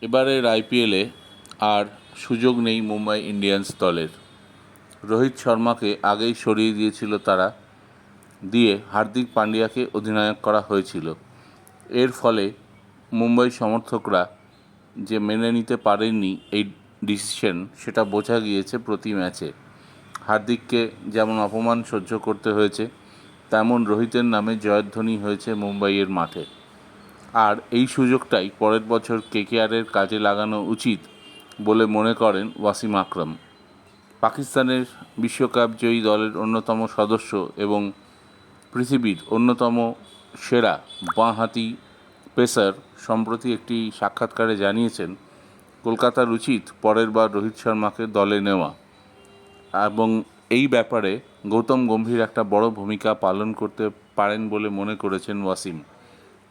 এবারের আইপিএলে আর সুযোগ নেই মুম্বাই ইন্ডিয়ান্স দলের। রোহিত শর্মাকে আগেই সরিয়ে দিয়েছিল তারা, দিয়ে হার্দিক পান্ডিয়াকে অধিনায়ক করা হয়েছিল। এর ফলে মুম্বাই সমর্থকরা যে মেনে নিতে পারেননি এই ডিসিশন, সেটা বোঝা গিয়েছে প্রতি ম্যাচে। হার্দিককে যেমন অপমান সহ্য করতে হয়েছে, তেমন রোহিতের নামে জয়ধ্বনি হয়েছে মুম্বাইয়ের মাঠে। আর এই সুযোগটাই পরের বছর কেকেআরের কাজে লাগানো উচিত বলে মনে করেন ওয়াসিম আকরাম। পাকিস্তানের বিশ্বকাপ জয়ী দলের অন্যতম সদস্য এবং পৃথিবীর অন্যতম সেরা বাঁহাতি পেসার সম্প্রতি একটি সাক্ষাৎকারে জানিয়েছেন কলকাতার উচিত পরের বার রোহিত শর্মাকে দলে নেওয়া, এবং এই ব্যাপারে গৌতম গম্ভীর একটা বড় ভূমিকা পালন করতে পারেন বলে মনে করেছেন ওয়াসিম।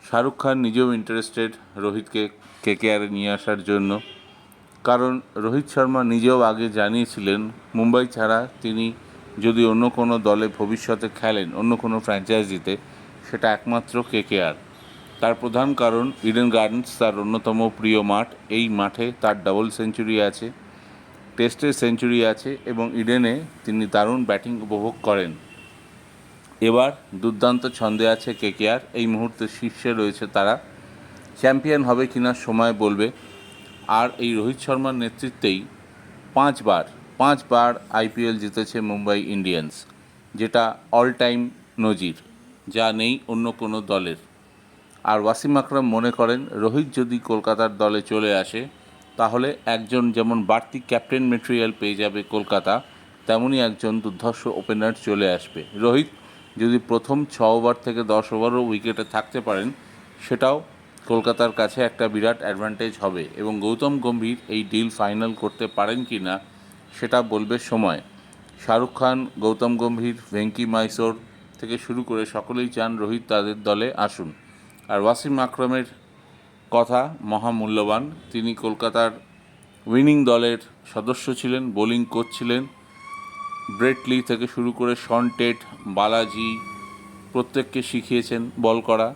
শাহরুখ খান নিজেও ইন্টারেস্টেড রোহিতকে কেকেআরে নিয়ে আসার জন্য, কারণ রোহিত শর্মা নিজেও আগে জানিয়েছিলেন মুম্বাই ছাড়া তিনি যদি অন্য কোনো দলে ভবিষ্যতে খেলেন, অন্য কোনো ফ্র্যাঞ্চাইজিতে, সেটা একমাত্র কেকেআর। তার প্রধান কারণ ইডেন গার্ডেন্স তার অন্যতম প্রিয় মাঠ। এই মাঠে তার ডাবল সেঞ্চুরি আছে, টেস্টের সেঞ্চুরি আছে, এবং ইডেনে তিনি দারুণ ব্যাটিং উপভোগ করেন। এবার দুর্দান্ত ছন্দে আছে কেকেআর, এই মুহূর্তে শীর্ষে রয়েছে তারা। চ্যাম্পিয়ন হবে কিনা সময় বলবে। আর এই রোহিত শর্মার নেতৃত্বেই পাঁচবার আইপিএল জিতেছে মুম্বাই ইন্ডিয়ান্স, যেটা অল টাইম নজির, যা নেই অন্য কোনো দলের। আর ওয়াসিম আকরাম মনে করেন রোহিত যদি কলকাতার দলে চলে আসে, তাহলে একজন যেমন বাড়তি ক্যাপ্টেন ম্যাটেরিয়াল পেয়ে যাবে কলকাতা, তেমনই একজন দুর্ধর্ষ ওপেনার চলে আসবে। রোহিত যদি প্রথম 6 ওভার থেকে 10 ওভারও উইকেটে থাকতে পারেন, সেটাও কলকাতার কাছে একটা বিরাট অ্যাডভান্টেজ হবে। এবং গৌতম গম্ভীর এই ডিল ফাইনাল করতে পারেন কি না, সেটা বলবে সময়। শাহরুখ খান, গৌতম গম্ভীর, ভেঙ্কি মাইসোর থেকে শুরু করে সকলেই চান রোহিত তাদের দলে আসুন। আর ওয়াসিম আকরামের কথা মহামূল্যবান। তিনি কলকাতার উইনিং দলের সদস্য ছিলেন, বোলিং কোচ ছিলেন। ব্রেট লি থেকে শুরু করে শন টেট, বালাজি, প্রত্যেককে শিখিয়েছেন বল করা।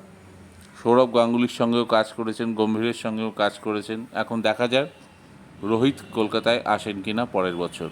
সৌরভ গাঙ্গুলির সঙ্গেও কাজ করেছেন, গম্ভীরের সঙ্গেও কাজ করেছেন। এখন দেখা যাক রোহিত কলকাতায় আসেন কিনা পরের বছর।